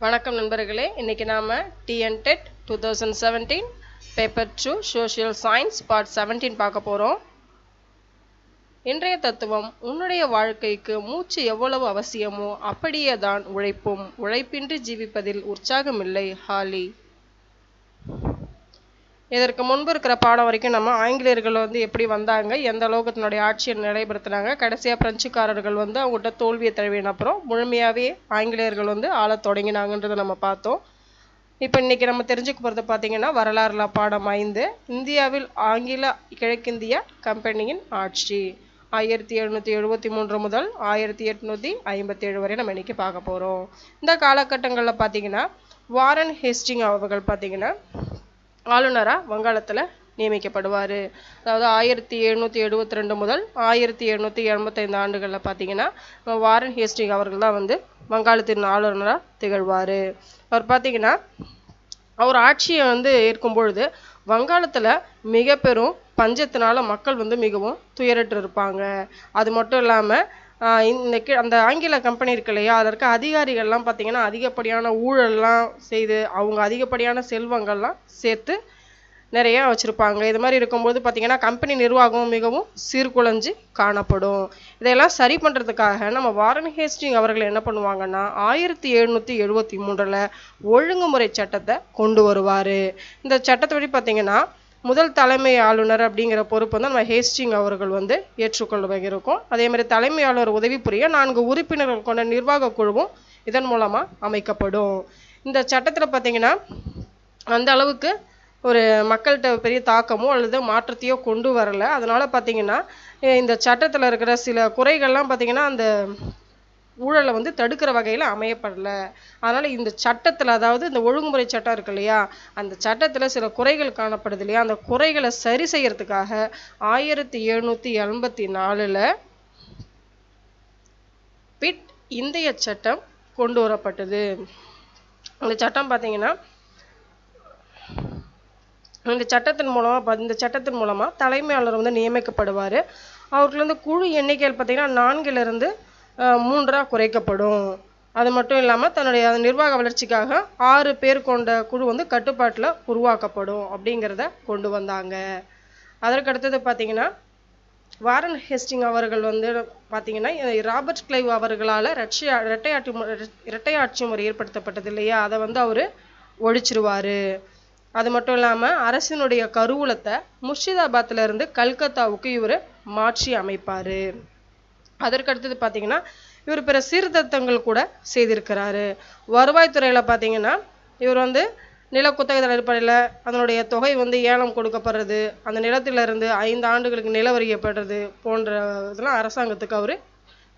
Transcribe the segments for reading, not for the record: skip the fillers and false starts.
வணக்கம் நண்பர்களே, இன்னைக்கு நாம TNTET 2017 paper 2 social science part 17 பார்க்க போறோம். இன்றைய தத்துவம், உன்னுடைய வாழ்க்கைக்கு மூச்சு எவ்வளவு அவசியமோ அப்படியே தான் உழைப்பும். உழைப்பின்றி ஜீவிப்பதில் உற்சாகமில்லை. ஹாலி. இதற்கு முன்பு இருக்கிற பாடம் வரைக்கும் நம்ம ஆங்கிலேயர்கள் எப்படி வந்தாங்க, எந்த அளவுக்கு தன்னுடைய ஆட்சியை நிலைப்படுத்தினாங்க, கடைசியாக பிரெஞ்சுக்காரர்கள் அவங்ககிட்ட தோல்வியை தழுவின அப்புறம் முழுமையாகவே ஆங்கிலேயர்கள் ஆளத் தொடங்கினாங்கன்றதை நம்ம பார்த்தோம். இப்போ இன்னைக்கு நம்ம தெரிஞ்சுக்க போகிறது பார்த்தீங்கன்னா வரலாறுல பாடம் 5, இந்தியாவில் ஆங்கில கிழக்கிந்திய கம்பெனியின் ஆட்சி 1773 முதல் 1857 வரை நம்ம இன்னைக்கு பார்க்க போகிறோம். இந்த காலகட்டங்களில் பார்த்தீங்கன்னா வாரன் ஹேஸ்டிங் அவர்கள் பார்த்தீங்கன்னா ஆளுநராக வங்காளத்தில் நியமிக்கப்படுவார். அதாவது 1772 முதல் 1785 ஆண்டுகளில் பார்த்தீங்கன்னா வாரன் ஹேஸ்டிங் அவர்கள் தான் வங்காளத்தின் ஆளுநராக திகழ்வார். அவர் பார்த்தீங்கன்னா அவர் ஆட்சியை ஏற்கும் பொழுது வங்காளத்தில் மிக பெரும் பஞ்சத்தினால மக்கள் மிகவும் துயரற்று இருப்பாங்க. அது மட்டும் இல்லாமல் அந்த ஆங்கில கம்பெனி இருக்கு இல்லையா, அதற்கு அதிகாரிகள்லாம் பார்த்தீங்கன்னா அதிகப்படியான ஊழல்லாம் செய்து அவங்க அதிகப்படியான செல்வங்கள்லாம் சேர்த்து நிறைய வச்சுருப்பாங்க. இது மாதிரி இருக்கும்போது பார்த்தீங்கன்னா கம்பெனி நிர்வாகம் மிகவும் சீர்குலைஞ்சு காணப்படும். இதையெல்லாம் சரி பண்ணுறதுக்காக நம்ம வாரன் ஹேஸ்டிங் அவர்கள் என்ன பண்ணுவாங்கன்னா 1773 ஒழுங்குமுறை சட்டத்தை கொண்டு வருவார். இந்த சட்டத்தைப்படி பார்த்தீங்கன்னா முதல் தலைமை ஆளுநர் அப்படிங்கிற பொறுப்பு நம்ம ஹேஸ்டிங் அவர்கள் ஏற்றுக்கொள்ள இருக்கும். அதே மாதிரி தலைமை ஆளுநர் உதவி புரிய 4 உறுப்பினர்கள் கொண்ட நிர்வாக குழுவும் இதன் மூலமாக அமைக்கப்படும். இந்த சட்டத்தில் பார்த்தீங்கன்னா அந்த அளவுக்கு ஒரு மக்கள்கிட்ட பெரிய தாக்கமோ அல்லது மாற்றத்தையோ கொண்டு வரல. அதனால பார்த்தீங்கன்னா இந்த சட்டத்தில் இருக்கிற சில குறைகள்லாம் பார்த்தீங்கன்னா அந்த ஊழலை தடுக்கிற வகையில் அமையப்படலை. அதனால் இந்த சட்டத்தில், அதாவது இந்த ஒழுங்குமுறை சட்டம் இருக்கு இல்லையா, அந்த சட்டத்தில் சில குறைகள் காணப்படுது இல்லையா, அந்த குறைகளை சரி செய்யறதுக்காக 1784 பிட் இந்திய சட்டம் கொண்டு வரப்பட்டது. அந்த சட்டம் பார்த்தீங்கன்னா இந்த சட்டத்தின் மூலமாக தலைமை ஆளுநர் நியமிக்கப்படுவார். அவருக்கு குழு எண்ணிக்கையில் பார்த்தீங்கன்னா 4 3 குறைக்கப்படும். அது மட்டும் இல்லாமல் தன்னுடைய நிர்வாக வளர்ச்சிக்காக 6 பேர் கொண்ட குழு கட்டுப்பாட்டில் உருவாக்கப்படும் அப்படிங்கிறத கொண்டு வந்தாங்க. அதற்கடுத்தது பார்த்தீங்கன்னா வாரன் ஹேஸ்டிங் அவர்கள் பார்த்தீங்கன்னா ராபர்ட் கிளைவ் அவர்களால் இரட்டையாட்சி முறை ஏற்படுத்தப்பட்டது இல்லையா, அதை அவர் ஒழிச்சிருவார். அது மட்டும் இல்லாமல் அரசினுடைய கருவூலத்தை முர்ஷிதாபாத்ல இருந்து கல்கத்தாவுக்கு இவர் மாற்றி அமைப்பார். அதற்கடுத்தது பார்த்தீங்கன்னா இவர் பிற சீர்திருத்தங்கள் கூட செய்திருக்கிறாரு. வருவாய்த்துறையில் பார்த்தீங்கன்னா இவர் நில குத்தகை அடிப்படையில் அதனுடைய தொகை ஏலம் கொடுக்கப்படுறது, அந்த நிலத்திலிருந்து 5 ஆண்டுகளுக்கு நில வரிக்கப்படுறது போன்ற இதெல்லாம் அரசாங்கத்துக்கு அவர்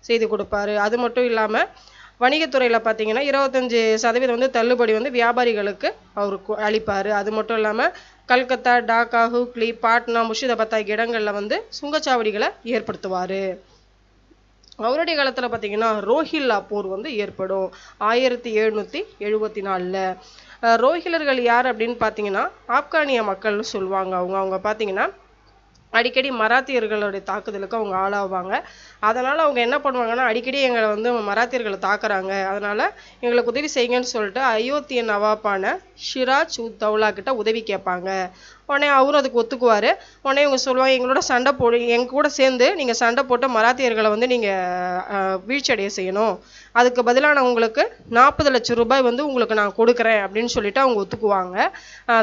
செய்து கொடுப்பாரு. அது மட்டும் இல்லாமல் வணிகத்துறையில் பார்த்தீங்கன்னா 25% தள்ளுபடி வியாபாரிகளுக்கு அவர் அளிப்பார். அது மட்டும் இல்லாமல் கல்கத்தா, டாக்கா, ஹூக்ளி, பாட்னா, முர்ஷிதாபாத் ஆகிய இடங்களில் சுங்கச்சாவடிகளை ஏற்படுத்துவார். அவருடைய காலத்தில் பார்த்தீங்கன்னா ரோஹில்லா போர் ஏற்படும் 1774. ரோஹில்லர்கள் யார் அப்படின்னு பார்த்தீங்கன்னா ஆப்கானிய மக்கள்னு சொல்லுவாங்க. அவங்க பார்த்தீங்கன்னா அடிக்கடி மராத்தியர்களுடைய தாக்குதலுக்கு அவங்க ஆளாவாங்க. அதனால் அவங்க என்ன பண்ணுவாங்கன்னா அடிக்கடி எங்களை மராத்தியர்களை தாக்குறாங்க, அதனால் எங்களுக்கு உதவி செய்யுங்கன்னு சொல்லிட்டு அயோத்திய நவாப்பான ஷிராஜ் உத் தௌலா கிட்ட உதவி கேட்பாங்க. உடனே அவரும் அதுக்கு ஒத்துக்குவார். உடனே இவங்க சொல்லுவாங்க, எங்களோட சண்டை போடு, எங்க கூட சேர்ந்து நீங்கள் சண்டை போட்டு மராத்தியர்களை நீங்கள் வீழ்ச்சி அடைய செய்யணும், அதுக்கு பதிலாக நான் உங்களுக்கு 40 லட்சம் ரூபாய் உங்களுக்கு நான் கொடுக்குறேன் அப்படின்னு சொல்லிட்டு அவங்க ஒத்துக்குவாங்க.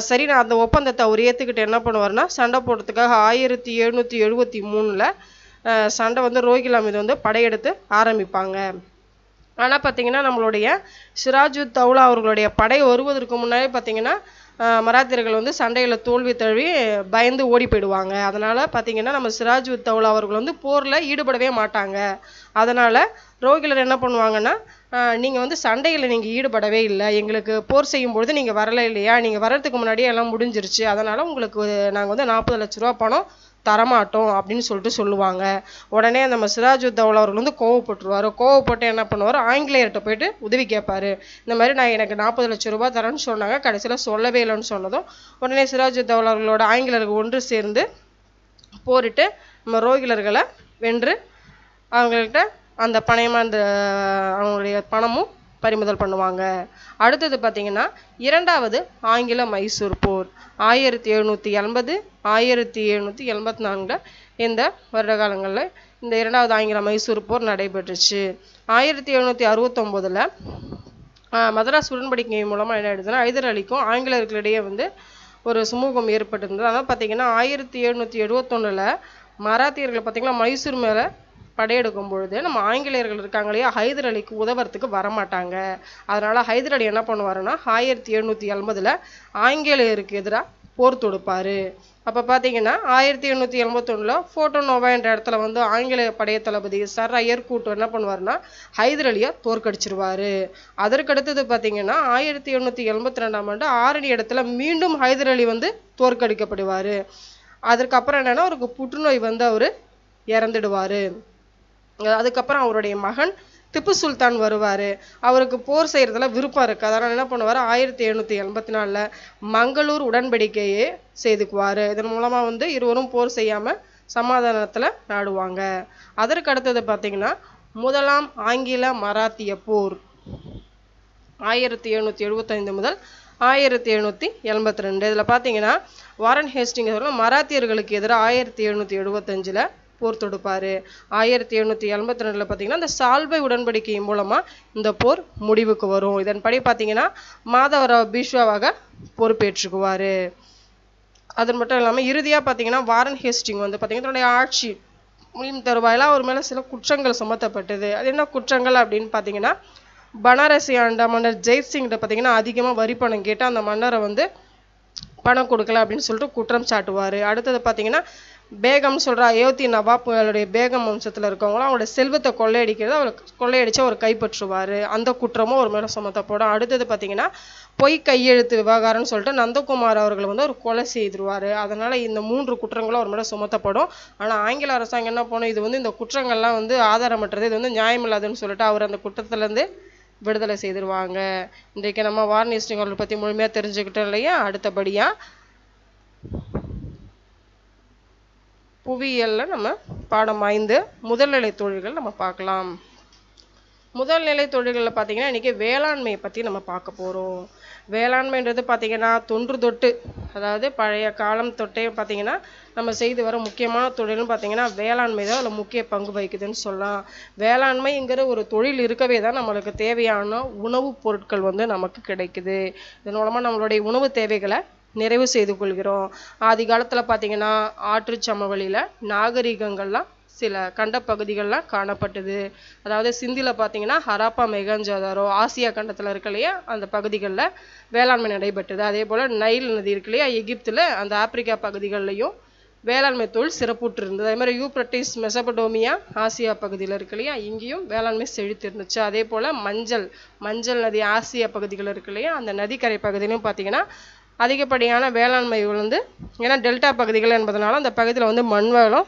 சரி, நான் அந்த ஒப்பந்தத்தை அவர் ஏற்றுக்கிட்டு என்ன பண்ணுவார்னா சண்டை போடுறதுக்காக 1773 சண்டை ரோஹில்லா மீது படையெடுத்து ஆரம்பிப்பாங்க. ஆனால் பார்த்தீங்கன்னா நம்மளுடைய சிராஜ் உத் தௌலா அவர்களுடைய படை வருவதற்கு முன்னாடி பார்த்தீங்கன்னா மராத்தியர்கள் சண்டையில் தோல்வி தழுவி பயந்து ஓடி போயிடுவாங்க. அதனால் பார்த்தீங்கன்னா நம்ம சிராஜ் உத் தௌலா அவர்கள் போரில் ஈடுபடவே மாட்டாங்க. அதனால் ரோஹில்லர் என்ன பண்ணுவாங்கன்னா, நீங்கள் சண்டையில் நீங்கள் ஈடுபடவே இல்லை, எங்களுக்கு போர் செய்யும் பொழுது நீங்கள் வரலை இல்லையா, நீங்கள் வர்றதுக்கு முன்னாடியே எல்லாம் முடிஞ்சிருச்சு, அதனால் உங்களுக்கு நாங்கள் 40 லட்ச ரூபா பணம் தரமாட்டோம் அப்படின்னு சொல்லுவாங்க. உடனே நம்ம சிராஜ் உத் தௌலா அவர்கள் கோவப்பட்டுருவார். கோவப்பட்டு என்ன பண்ணுவார், ஆங்கிலேயர்கிட்ட போயிட்டு உதவி கேட்பாரு. இந்த மாதிரி நான் எனக்கு 40 லட்சம் ரூபாய் தரேன்னு சொன்னாங்க, கடைசியில் சொல்லவே இல்லைன்னு சொன்னதும் உடனே சிராஜ் உத் தௌலா அவர்களோட ஆங்கிலேயர்கள் ஒன்று சேர்ந்து போரிட்டு நம்ம ரோஹில்லர்களை வென்று அவங்கள்ட்ட அந்த பணயமாக அந்த அவங்களுடைய பணமும் பறிமுதல் பண்ணுவாங்க. அடுத்தது பார்த்தீங்கன்னா இரண்டாவது ஆங்கில மைசூர் போர் 1780 1774 இந்த வருட காலங்களில் இந்த இரண்டாவது ஆங்கில மைசூர் போர் நடைபெற்றுச்சு. 1769 மதராஸ் உடன்படிக்கை மூலமாக என்ன ஆயிடுதுன்னா ஹைதர் அலிக்கும் ஆங்கிலேயர்களிடையே வந்து ஒரு சுமூகம் ஏற்பட்டிருந்தது. அதான் பார்த்தீங்கன்னா 1771 மராத்தியர்கள் பார்த்தீங்கன்னா மைசூர் மேலே படையெடுக்கும் பொழுது நம்ம ஆங்கிலேயர்கள் இருக்காங்க இல்லையா, ஹைதர் அலிக்கு உதவுறதுக்கு வரமாட்டாங்க. அதனால ஹைதர் அலி என்ன பண்ணுவாருன்னா 1780 ஆங்கிலேயருக்கு எதிராக போர் தொடுப்பாரு. அப்போ பார்த்தீங்கன்னா 1781 ஃபோர்ட் நோவா என்ற இடத்துல வந்து ஆங்கிலேய படைய தளபதி சர் ஐயர்கூட் என்ன பண்ணுவாருன்னா ஹைதர் அலியை தோற்கடிச்சிருவாரு. அதற்கடுத்தது பார்த்தீங்கன்னா 1782 ஆரணி இடத்துல மீண்டும் ஹைதர் அலி வந்து தோற்கடிக்கப்படுவார். அதுக்கப்புறம் என்னன்னா அவருக்கு புற்றுநோய் வந்து அவர் இறந்துடுவார். அதுக்கப்புறம் அவருடைய மகன் திப்பு சுல்தான் வருவார். அவருக்கு போர் செய்கிறதுல விருப்பம் இருக்குது. அதனால் என்ன பண்ணுவார் 1784 மங்களூர் உடன்படிக்கையே செய்துக்குவார். இதன் மூலமாக வந்து இருவரும் போர் செய்யாமல் சமாதானத்தில் நாடுவாங்க. அதற்கு அடுத்தது பார்த்தீங்கன்னா முதலாம் ஆங்கில மராத்திய போர் 1775 முதல் 1782. இதில் பார்த்தீங்கன்னா வாரன் ஹேஸ்டிங்ஸ் மராத்தியர்களுக்கு எதிராக 1775 போர் தொடுப்பார். 1782 பார்த்தீங்கன்னா இந்த சால்வை உடன்படிக்கை மூலமாக இந்த போர் முடிவுக்கு வரும். இதன்படி பார்த்தீங்கன்னா மாதவராவ் பீஷ்வாவாக பொறுப்பேற்றுக்குவார். அது மட்டும் இல்லாமல் இறுதியாக பார்த்தீங்கன்னா வாரன் ஹேஸ்டிங் வந்து பார்த்தீங்கன்னா தன்னுடைய ஆட்சி முடியும் தருவாயில் அவர் மேலே சில குற்றங்கள் சுமத்தப்பட்டது. அது என்ன குற்றங்கள் அப்படின்னு பார்த்தீங்கன்னா பனாரசி ஆண்ட மன்னர் ஜெய்சிங்கிட்ட பார்த்தீங்கன்னா அதிகமாக வரி பணம் கேட்டு அந்த மன்னரை வந்து பணம் கொடுக்கல அப்படின்னு சொல்லிட்டு குற்றம் சாட்டுவார். அடுத்தது பார்த்தீங்கன்னா பேகம் சொல்கிற அயோத்தி நவாப்புகளுடைய பேகம் வம்சத்தில் இருக்கவங்களும் அவங்களுடைய செல்வத்தை கொள்ளையடிக்கிறது அவர் கொள்ளையடித்து அவர் கைப்பற்றுவார். அந்த குற்றமும் ஒரு மேலே சுமத்தப்படும். அடுத்தது பார்த்தீங்கன்னா பொய் கையெழுத்து விவகாரம்னு சொல்லிட்டு நந்தகுமார் அவர்கள் வந்து அவர் கொலை செய்திருவார். அதனால் இந்த 3 குற்றங்களும் அவர் மேலே சுமத்தப்படும். ஆனால் ஆங்கில அரசாங்கம் என்ன பண்ணும், இது வந்து இந்த குற்றங்கள்லாம் வந்து ஆதாரமற்றது, இது வந்து நியாயமில்லாதுன்னு சொல்லிட்டு அவர் அந்த குற்றத்துலேருந்து விடுதலை செய்திருவாங்க. இன்றைக்கு நம்ம வாரன் ஹேஸ்டிங்ஸ் அவர்களை பற்றி முழுமையாக தெரிஞ்சுக்கிட்டோம் இல்லையா. அடுத்தபடியாக புவியியலில் நம்ம பாடம் 5 முதல்நிலை தொழில்கள் நம்ம பார்க்கலாம். முதல்நிலை தொழில்களில் பார்த்தீங்கன்னா இன்றைக்கி வேளாண்மையை பற்றி நம்ம பார்க்க போகிறோம். வேளாண்மைன்றது பார்த்தீங்கன்னா தொன்று தொட்டு, அதாவது பழைய காலம் தொட்டே பார்த்தீங்கன்னா நம்ம செய்து வர முக்கியமான தொழில்னு பார்த்தீங்கன்னா வேளாண்மை தான் அதில் முக்கிய பங்கு வகிக்குதுன்னு சொல்லலாம். வேளாண்மைங்கிற ஒரு தொழில் இருக்கவே தான் நம்மளுக்கு தேவையான உணவுப் பொருட்கள் வந்து நமக்கு கிடைக்குது. இதன் மூலமாக நம்மளுடைய உணவு தேவைகளை நிறைவு செய்து கொள்கிறோம். ஆதி காலத்தில் பார்த்தீங்கன்னா ஆற்று சமவெளியில் நாகரிகங்கள்லாம் சில கண்ட பகுதிகள்லாம் காணப்பட்டது. அதாவது சிந்தியில் பார்த்தீங்கன்னா ஹராப்பா மெகஞ்சதாரோ ஆசியா கண்டத்தில் இருக்கு இல்லையா, அந்த பகுதிகளில் வேளாண்மை நடைபெற்றது. அதே போல் நைல் நதி இருக்கு இல்லையா எகிப்தில், அந்த ஆப்பிரிக்கா பகுதிகளிலையும் வேளாண்மை தொழில் சிறப்புற்று இருந்தது. அதே மாதிரி யூப்ரட்டிஸ் மெசபடோமியா ஆசியா பகுதியில் இருக்கு இல்லையா, இங்கேயும் வேளாண்மை செழித்து இருந்துச்சு. அதே போல் மஞ்சள் நதி ஆசியா பகுதிகள் இருக்கு இல்லையா, அந்த நதிக்கரை பகுதியிலும் பார்த்தீங்கன்னா அதிகப்படியான வேளாண்மை வந்து ஏன்னா டெல்டா பகுதிகள் என்பதனால அந்த பகுதியில் வந்து மண் வளம்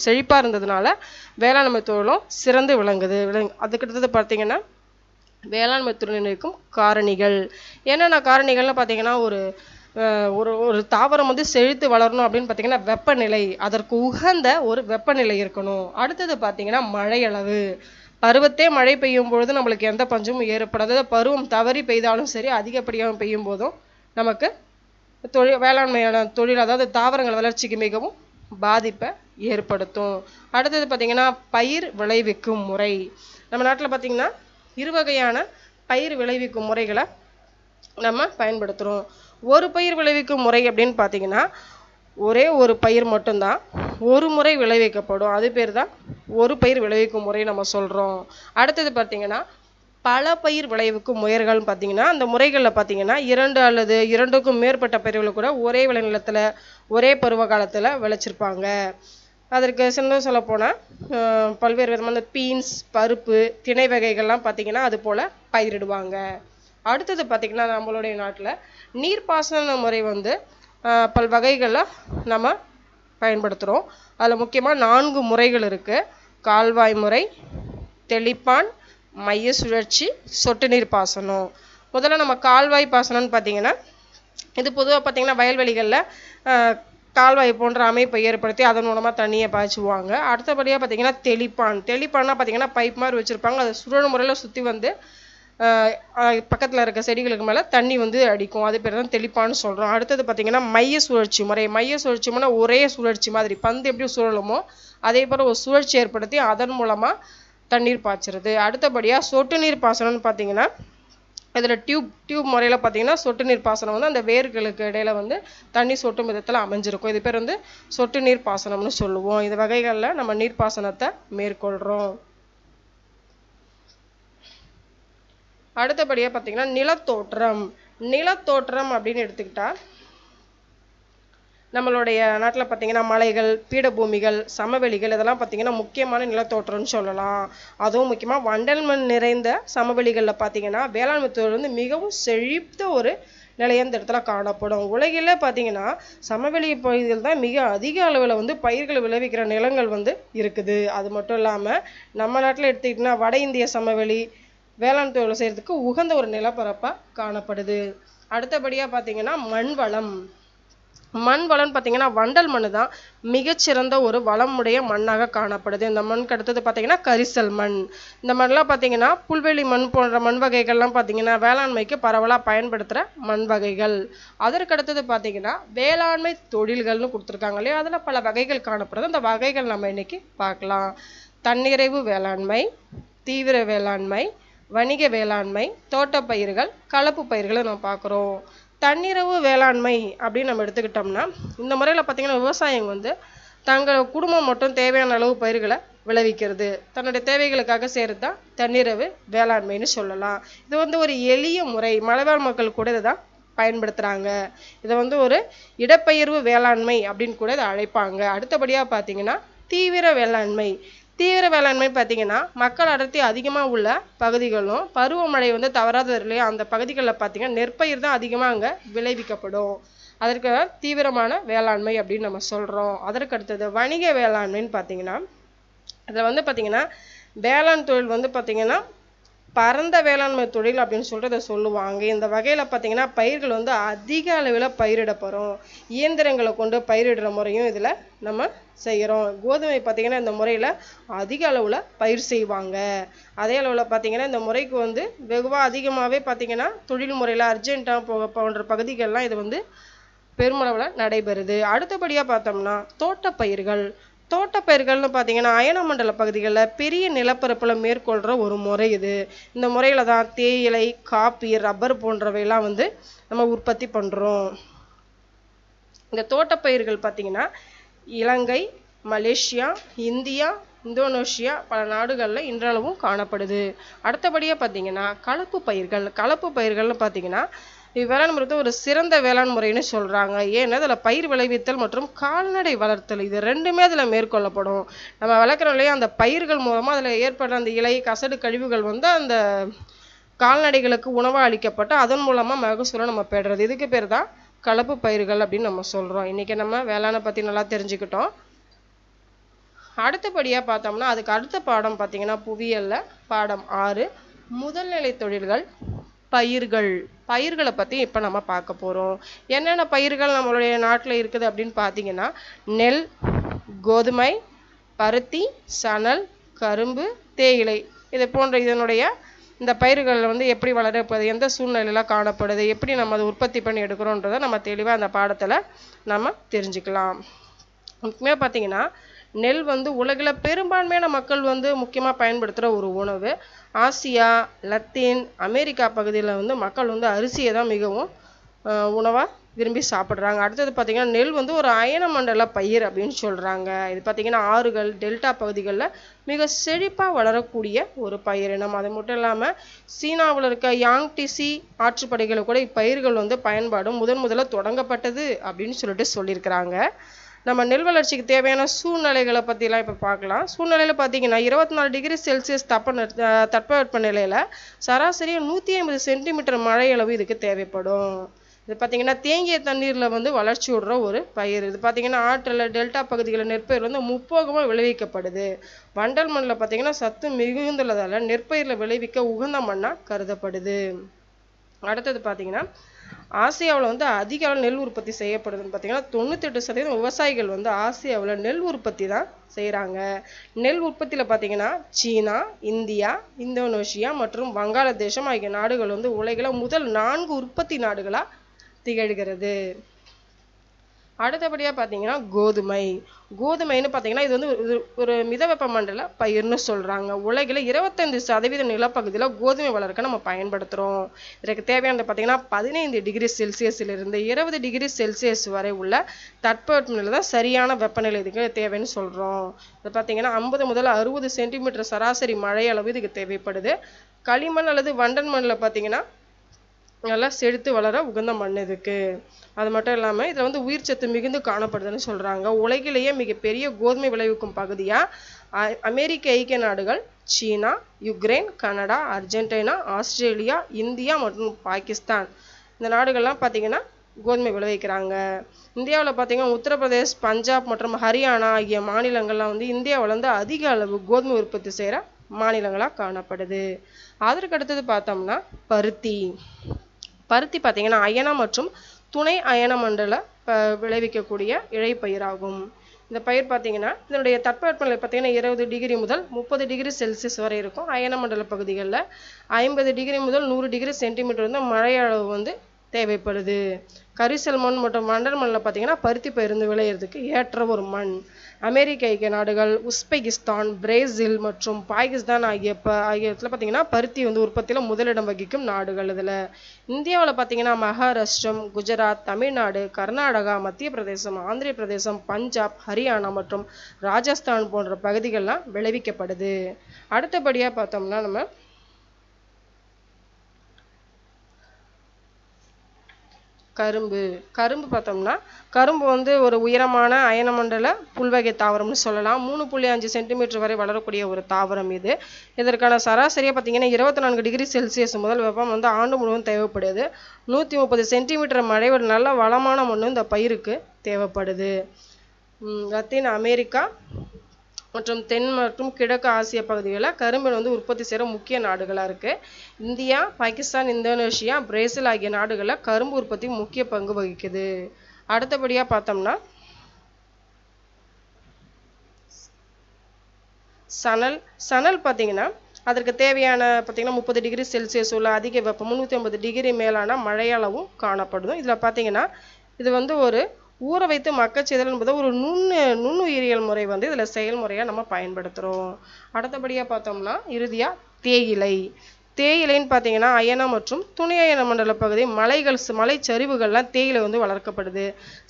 செழிப்பாக இருந்ததுனால வேளாண்மை தொழிலும் சிறந்து விளங்குது. அதுக்கடுத்தது பார்த்தீங்கன்னா வேளாண்மை தொழில் இருக்கும் காரணிகள் என்னென்ன காரணிகள்னு பார்த்தீங்கன்னா ஒரு தாவரம் வந்து செழித்து வளரணும் அப்படின்னு பார்த்தீங்கன்னா வெப்பநிலை, அதற்கு உகந்த ஒரு வெப்பநிலை இருக்கணும். அடுத்தது பார்த்தீங்கன்னா மழையளவு, பருவத்தே மழை பெய்யும் பொழுது நம்மளுக்கு எந்த பஞ்சமும் ஏற்படாது. பருவம் தவறி பெய்தாலும் சரி அதிகப்படியாக பெய்யும் போதும் நமக்கு வேளாண்மையான தொழில் அதாவது தாவரங்கள் வளர்ச்சிக்கு மிகவும் பாதிப்பை ஏற்படுத்தும். அடுத்தது பார்த்தீங்கன்னா பயிர் விளைவிக்கும் முறை. நம்ம நாட்டில் பார்த்தீங்கன்னா 2 வகையான பயிர் விளைவிக்கும் முறைகளை நம்ம பயன்படுத்துகிறோம். ஒரு பயிர் விளைவிக்கும் முறை அப்படின்னு பார்த்தீங்கன்னா ஒரே ஒரு பயிர் மட்டும்தான் ஒரு முறை விளைவிக்கப்படும். அது பேர் தான் ஒரு பயிர் விளைவிக்கும் முறை நம்ம சொல்கிறோம். அடுத்தது பார்த்தீங்கன்னா பல பயிர் விளைவிக்கும் முறைகள் பார்த்தீங்கன்னா அந்த முறைகளில் பார்த்தீங்கன்னா 2 அல்லது 2க்கும் மேற்பட்ட பயிர்களை கூட ஒரே விளைநிலத்தில் ஒரே பருவ காலத்தில் விளைச்சிருப்பாங்க. அதற்கு சின்ன சொல்ல போனால் பல்வேறு விதமான பீன்ஸ், பருப்பு, திணை வகைகள்லாம் பார்த்தீங்கன்னா அது போல் பயிரிடுவாங்க. அடுத்தது பார்த்தீங்கன்னா நம்மளுடைய நாட்டில் நீர்ப்பாசன முறை வந்து பல் வகைகளில் நம்ம பயன்படுத்துகிறோம். அதில் முக்கியமாக 4 முறைகள் இருக்குது. கால்வாய் முறை, தெளிப்பான், மைய சுழற்சி, சொட்டு நீர் பாசனம். முதல்ல நம்ம கால்வாய் பாசனம்னு பார்த்தீங்கன்னா இது பொதுவாக பார்த்தீங்கன்னா வயல்வெளிகளில் கால்வாய் போன்ற அமைப்பை ஏற்படுத்தி அதன் மூலமாக தண்ணியை பாய்ச்சுவாங்க. அடுத்தபடியாக பார்த்தீங்கன்னா தெளிப்பான்னா பார்த்தீங்கன்னா பைப் மாதிரி வச்சுருப்பாங்க. அதை சுழல் முறையில் சுற்றி வந்து பக்கத்தில் இருக்க செடிகளுக்கு மேலே தண்ணி வந்து அடிக்கும். அது பேர் தான் தெளிப்பான்னு சொல்கிறோம். அடுத்தது பார்த்திங்கன்னா மைய சுழற்சி முறை. மைய சுழற்சி முறை ஒரே சுழற்சி மாதிரி பந்து எப்படி சுழலுமோ அதே போல் ஒரு சுழற்சி ஏற்படுத்தி அதன் மூலமாக தண்ணீர் பாய்ச்சுறது. அடுத்தபடியாக சொட்டு நீர் பாசனம்னு பார்த்தீங்கன்னா இதில் டியூப் முறையில் பார்த்தீங்கன்னா சொட்டு நீர் பாசனம் வந்து அந்த வேர்களுக்கு இடையில வந்து தண்ணி சொட்டும் விதத்தில் அமைஞ்சிருக்கும். இது பேர் வந்து சொட்டு நீர் பாசனம்னு சொல்லுவோம். இந்த வகைகளில் நம்ம நீர்ப்பாசனத்தை மேற்கொள்கிறோம். அடுத்தபடியாக பார்த்தீங்கன்னா நிலத்தோற்றம் அப்படின்னு எடுத்துக்கிட்டா நம்மளுடைய நாட்டில் பார்த்தீங்கன்னா மலைகள், பீடபூமிகள், சமவெளிகள் இதெல்லாம் பார்த்தீங்கன்னா முக்கியமான நிலத்தோற்றம்னு சொல்லலாம். அதுவும் முக்கியமாக வண்டல் மண் நிறைந்த சமவெளிகளில் பார்த்தீங்கன்னா வேளாண்மை தொழில் வந்து மிகவும் செழித்த ஒரு நிலைய இந்த இடத்துல காணப்படும். உலகிலே பார்த்தீங்கன்னா சமவெளி பகுதிகள் தான் மிக அதிக அளவில் வந்து பயிர்கள் விளைவிக்கிற நிலங்கள் வந்து இருக்குது. அது மட்டும் இல்லாமல் நம்ம நாட்டில் எடுத்துக்கிட்டிங்கன்னா வட இந்திய சமவெளி வேளாண் தொழில் செய்கிறதுக்கு உகந்த ஒரு நிலப்பரப்பாக காணப்படுது. அடுத்தபடியாக பார்த்தீங்கன்னா மண் வளம்னு பார்த்தீங்கன்னா வண்டல் மண் தான் மிகச்சிறந்த ஒரு வளமுடைய மண்ணாக காணப்படுது. இந்த மண்ணுக்கு அடுத்தது பார்த்தீங்கன்னா கரிசல் மண். இந்த மண்ணெலாம் பார்த்தீங்கன்னா புல்வெளி மண் போன்ற மண் வகைகள்லாம் பார்த்தீங்கன்னா வேளாண்மைக்கு பரவலாக பயன்படுத்துகிற மண் வகைகள். அதற்கு அடுத்தது பார்த்தீங்கன்னா வேளாண்மை தொழில்கள்னு கொடுத்துருக்காங்க இல்லையா, அதில் பல வகைகள் காணப்படுது. அந்த வகைகள் நம்ம இன்னைக்கு பார்க்கலாம். தன்னிறைவு வேளாண்மை, தீவிர வேளாண்மை, வணிக வேளாண்மை, தோட்டப்பயிர்கள், கலப்பு பயிர்களை நம்ம பார்க்குறோம். தன்னிறைவு வேளாண்மை அப்படின்னு நம்ம எடுத்துக்கிட்டோம்னா இந்த முறையில் பார்த்தீங்கன்னா விவசாயம் வந்து தங்கள் குடும்பம் மட்டும் தேவையான அளவு பயிர்களை விளைவிக்கிறது, தன்னுடைய தேவைகளுக்காக செய்கிறது தான் தன்னிறைவு வேளாண்மைன்னு சொல்லலாம். இது வந்து ஒரு எளிய முறை. மலைவாழ் மக்கள் கூட இதை தான் பயன்படுத்துகிறாங்க. இதை வந்து ஒரு இடப்பெயர்வு வேளாண்மை அப்படின்னு கூட இதை அழைப்பாங்க. அடுத்தபடியாக பார்த்தீங்கன்னா தீவிர வேளாண்மை பார்த்தீங்கன்னா மக்கள் அடர்த்தி அதிகமாக உள்ள பகுதிகளும் பருவமழை வந்து தவறாத இல்லையா அந்த பகுதிகளில் பார்த்தீங்கன்னா நெற்பயிர் தான் அதிகமாக அங்கே விளைவிக்கப்படும். அதற்கு தீவிரமான வேளாண்மை அப்படின்னு நம்ம சொல்கிறோம். அதற்கு அடுத்தது வணிக வேளாண்மைன்னு பார்த்தீங்கன்னா இதில் வந்து பார்த்தீங்கன்னா வேளாண் தொழில் வந்து பார்த்தீங்கன்னா பரந்த வேளாண்மை தொழில் அப்படின்னு சொல்லிட்டு அதை சொல்லுவாங்க. இந்த வகையில் பார்த்தீங்கன்னா பயிர்கள் வந்து அதிக அளவில் பயிரிடப்படும். இயந்திரங்களை கொண்டு பயிரிடுற முறையும் இதில் நம்ம செய்கிறோம். கோதுமை பார்த்தீங்கன்னா இந்த முறையில் அதிக அளவில் பயிர் செய்வாங்க. அதே அளவில் பார்த்தீங்கன்னா இந்த முறைக்கு வந்து வெகுவாக அதிகமாகவே பார்த்தீங்கன்னா தொழில் முறையில் அர்ஜென்டா போன்ற பகுதிகள்லாம் இது வந்து பெருமளவில் நடைபெறுது. அடுத்தபடியாக பார்த்தோம்னா தோட்டப்பயிர்கள்னு பார்த்தீங்கன்னா அயன மண்டல பகுதிகளில் பெரிய நிலப்பரப்பில் மேற்கொள்கிற ஒரு முறை இது. இந்த முறையில் தான் தேயிலை, காப்பி, ரப்பர் போன்றவையெல்லாம் வந்து நம்ம உற்பத்தி பண்ணுறோம். இந்த தோட்டப்பயிர்கள் பார்த்தீங்கன்னா இலங்கை, மலேசியா, இந்தியா, இந்தோனேஷியா பல நாடுகளில் இன்றளவும் காணப்படுது. அடுத்தபடியாக பார்த்தீங்கன்னா கலப்பு பயிர்கள்னு பார்த்தீங்கன்னா வேளாண் முறை ஒரு சிறந்த வேளாண் முறைன்னு சொல்கிறாங்க. ஏன்னா அதில் பயிர் விளைவித்தல் மற்றும் கால்நடை வளர்த்தல் இது ரெண்டுமே அதில் மேற்கொள்ளப்படும். நம்ம வளர்க்குறோம் இல்லையா அந்த பயிர்கள் மூலமாக அதில் ஏற்படுற அந்த இலை கசடு கழிவுகள் வந்து அந்த கால்நடைகளுக்கு உணவாக அளிக்கப்பட்டு அதன் மூலமாக மகசூலை நம்ம பெறுறது. இதுக்கு பேர் தான் கலப்பு பயிர்கள் அப்படின்னு நம்ம சொல்கிறோம். இன்றைக்கி நம்ம வேளாணை பற்றி நல்லா தெரிஞ்சுக்கிட்டோம். அடுத்தபடியாக பார்த்தோம்னா அதுக்கு அடுத்த பாடம் பார்த்தீங்கன்னா புவியியலில் பாடம் 6 முதல்நிலை தொழில்கள் பயிர்களை பற்றி இப்போ நம்ம பார்க்க போகிறோம். என்னென்ன பயிர்கள் நம்மளுடைய நாட்டில் இருக்குது அப்படின்னு பார்த்தீங்கன்னா நெல், கோதுமை, பருத்தி, சணல், கரும்பு, தேயிலை இது போன்ற இதனுடைய இந்த பயிர்கள் வந்து எப்படி வளரப்படுது, எந்த சூழ்நிலையில் காணப்படுது, எப்படி நம்ம அதை உற்பத்தி பண்ணி எடுக்கிறோன்றதை நம்ம தெளிவாக அந்த பாடத்தில் நம்ம தெரிஞ்சுக்கலாம். முக்கியமாக பார்த்தீங்கன்னா நெல் வந்து உலகில் பெரும்பான்மையான மக்கள் வந்து முக்கியமாக பயன்படுத்துகிற ஒரு உணவு. ஆசியா, லத்தீன் அமெரிக்கா பகுதியில் வந்து மக்கள் வந்து அரிசியை தான் மிகவும் உணவாக விரும்பி சாப்பிட்றாங்க. அடுத்தது பார்த்திங்கன்னா நெல் வந்து ஒரு அயன மண்டல பயிர் அப்படின்னு சொல்கிறாங்க. இது பார்த்திங்கன்னா ஆறுகள், டெல்டா பகுதிகளில் மிக செழிப்பாக வளரக்கூடிய ஒரு பயிரினம். அது மட்டும் இல்லாமல் சீனாவில் இருக்க யாங்டிசி ஆற்றுப்படுகையில் கூட இப்பயிர்கள் வந்து பயன்பாடு முதல்ல தொடங்கப்பட்டது அப்படின்னு சொல்லியிருக்கிறாங்க. நம்ம நெல் வளர்ச்சிக்கு தேவையான சூழ்நிலைகளை பற்றிலாம் இப்போ பார்க்கலாம். சூழ்நிலையில் பார்த்தீங்கன்னா 24 டிகிரி செல்சியஸ் தட்பவெப்ப நிலையில் சராசரியாக 150 சென்டிமீட்டர் மழை அளவு இதுக்கு தேவைப்படும். இது பார்த்தீங்கன்னா தேங்கிய தண்ணீரில் வந்து வளர்ச்சி விடுற ஒரு பயிர். இது பார்த்தீங்கன்னா ஆற்றில் டெல்டா பகுதிகளில் நெற்பயிர் வந்து முப்போகமாக விளைவிக்கப்படுது. வண்டல் மண்ணில் பார்த்தீங்கன்னா சத்து மிகுந்துள்ளதால் நெற்பயிரில் விளைவிக்க உகந்த மண்ணாக கருதப்படுது. அடுத்தது பார்த்தீங்கன்னா ஆசியாவில் வந்து அதிக அளவு நெல் உற்பத்தி செய்யப்படுதுன்னு பார்த்தீங்கன்னா 98% விவசாயிகள் வந்து ஆசியாவில் நெல் உற்பத்தி தான் செய்கிறாங்க. நெல் உற்பத்தியில் பார்த்தீங்கன்னா சீனா, இந்தியா, இந்தோனேஷியா மற்றும் வங்காளதேசம் ஆகிய நாடுகள் வந்து உலகில் முதல் 4 உற்பத்தி நாடுகளாக திகழ்கிறது. அடுத்தபடியாக பார்த்தீங்கன்னா கோதுமைன்னு பார்த்தீங்கன்னா இது வந்து ஒரு மிதவெப்ப மண்டல பயிர்னு சொல்கிறாங்க. உலகில் 25% நிலப்பகுதியில் கோதுமை வளர்க்க நம்ம பயன்படுத்துகிறோம். இதற்கு தேவையானது பார்த்தீங்கன்னா 15 டிகிரி செல்சியஸிலிருந்து 20 டிகிரி செல்சியஸ் வரை உள்ள தட்பவெப்பநிலை தான் சரியான வெப்பநிலை இதுக்கு தேவைன்னு சொல்கிறோம். இது பார்த்தீங்கன்னா 50 முதல் 60 சென்டிமீட்டர் சராசரி மழை அளவு இதுக்கு தேவைப்படுது. களிமண் அல்லது வண்டல் மண்ணில் பார்த்தீங்கன்னா நல்லா செழித்து வளர உகந்த மண் இதுக்கு. அது மட்டும் இல்லாமல் இதில் வந்து உயிர் சத்து மிகுந்து காணப்படுதுன்னு சொல்கிறாங்க. உலகிலேயே மிகப்பெரிய கோதுமை விளைவிக்கும் பகுதியாக அமெரிக்க ஐக்கிய நாடுகள், சீனா, Ukraine, Canada, Argentina, Australia, India மற்றும் பாகிஸ்தான் இந்த நாடுகள்லாம் பார்த்தீங்கன்னா கோதுமை விளைவிக்கிறாங்க. இந்தியாவில் பார்த்தீங்கன்னா உத்தரப்பிரதேஷ், பஞ்சாப் மற்றும் ஹரியானா ஆகிய மாநிலங்கள்லாம் வந்து இந்தியாவில் வந்து அதிக அளவு கோதுமை உற்பத்தி செய்கிற மாநிலங்களாக காணப்படுது. அதற்கு அடுத்தது பார்த்தோம்னா பருத்தி பார்த்தீங்கன்னா அயன மற்றும் துணை அயன மண்டல விளைவிக்கக்கூடிய இழைப்பயிராகும். இந்த பயிர் பார்த்தீங்கன்னா இதனுடைய தட்பவெப்பநிலை பார்த்தீங்கன்னா 20 டிகிரி முதல் 30 டிகிரி செல்சியஸ் வரை இருக்கும். அயன மண்டல பகுதிகளில் 50 டிகிரி முதல் 100 டிகிரி சென்டிமீட்டர் வந்து மழை அளவு வந்து தேவைப்படுது. கரிசல் மண் மற்றும் வண்டல் மண்ணில் பார்த்தீங்கன்னா பருத்தி பயிர் விளையிறதுக்கு ஏற்ற ஒரு மண். அமெரிக்க ஐக்கிய நாடுகள், உஸ்பெகிஸ்தான், பிரேசில் மற்றும் பாகிஸ்தான் ஆகிய இடத்துல பார்த்தீங்கன்னா பருத்தி வந்து உற்பத்தியில் முதலிடம் வகிக்கும் நாடுகள். இதில் இந்தியாவில் பார்த்தீங்கன்னா மகாராஷ்டிரம், குஜராத், தமிழ்நாடு, கர்நாடகா, மத்திய பிரதேசம், ஆந்திர பிரதேசம், பஞ்சாப், ஹரியானா மற்றும் ராஜஸ்தான் போன்ற பகுதிகள்லாம் விளைவிக்கப்படுது. அடுத்தபடியாக பார்த்தோம்னா நம்ம கரும்பு பார்த்தோம்னா கரும்பு வந்து ஒரு உயரமான அயனமண்டல புல்வகை தாவரம்னு சொல்லலாம். 3.5 சென்டிமீட்டர் வரை வளரக்கூடிய ஒரு தாவரம் இது. இதற்கான சராசரியாக பார்த்தீங்கன்னா 24 டிகிரி செல்சியஸ் முதல் வெப்பம் வந்து ஆண்டு முழுவதும் தேவைப்படுது. 130 சென்டிமீட்டர் மழை ஒரு நல்ல வளமான மண்ணு இந்த பயிருக்கு தேவைப்படுது. லத்தீன் அமெரிக்கா மற்றும் தென் மற்றும் கிழக்கு ஆசிய பகுதிகளில் கரும்பு வந்து உற்பத்தி செய்கிற முக்கிய நாடுகளாக இருக்குது. இந்தியா, பாகிஸ்தான், இந்தோனேஷியா, பிரேசில் ஆகிய நாடுகளில் கரும்பு உற்பத்தி முக்கிய பங்கு வகிக்குது. அடுத்தபடியாக பார்த்தோம்னா சணல் பார்த்தீங்கன்னா அதற்கு தேவையான பார்த்தீங்கன்னா 30 டிகிரி செல்சியஸ் உள்ள அதிக வெப்பம் 350 டிகிரி மேலான மழையளவும் காணப்படும். இதில் பார்த்தீங்கன்னா இது வந்து ஒரு ஊற வைத்து மக்கச்செய்தல் என்பது ஒரு நுண்ணுயிரியல் முறை வந்து இதில் செயல்முறையாக நம்ம பயன்படுத்துகிறோம். அடுத்தபடியாக பார்த்தோம்னா இறுதியாக தேயிலைன்னு பார்த்தீங்கன்னா அயன மற்றும் துணை அயன மண்டல பகுதி மலைச்சரிவுகள்லாம் தேயிலை வந்து வளர்க்கப்படுது.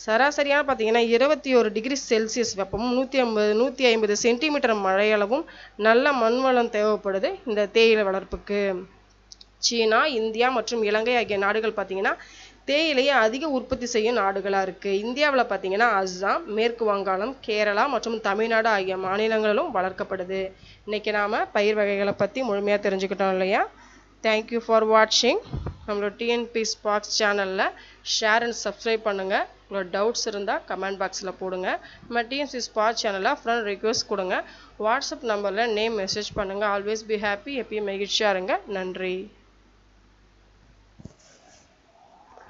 சராசரியான பார்த்தீங்கன்னா 21 டிகிரி செல்சியஸ் வெப்பமும் 150 சென்டிமீட்டர் மழையளவும் நல்ல மண்வளம் தேவைப்படுது இந்த தேயிலை வளர்ப்புக்கு. சீனா, இந்தியா மற்றும் இலங்கை ஆகிய நாடுகள் பார்த்தீங்கன்னா தேயிலையை அதிக உற்பத்தி செய்யும் நாடுகளாக இருக்குது. இந்தியாவில் பார்த்தீங்கன்னா அஸ்ஸாம், மேற்கு வங்காளம், கேரளா மற்றும் தமிழ்நாடு ஆகிய மாநிலங்களிலும் வளர்க்கப்படுது. இன்றைக்கி நாம் பயிர் வகைகளை பற்றி முழுமையாக தெரிஞ்சுக்கிட்டோம் இல்லையா? தேங்க்யூ ஃபார் வாட்சிங். நம்மளோட டிஎன்பி ஸ்பார்க்ஸ் சேனலில் ஷேர் அண்ட் சப்ஸ்கிரைப் பண்ணுங்கள். உங்களோட டவுட்ஸ் இருந்தால் கமெண்ட் பாக்ஸில் போடுங்க. நம்ம டிஎன்பி ஸ்பார்க்ஸ் சேனலில் ஃப்ரெண்ட் ரிக்வெஸ்ட் கொடுங்க. வாட்ஸ்அப் நம்பரில் நேம் மெசேஜ் பண்ணுங்கள். ஆல்வேஸ் பி ஹாப்பி, எப்பயும் மகிழ்ச்சியாக இருங்க. நன்றி.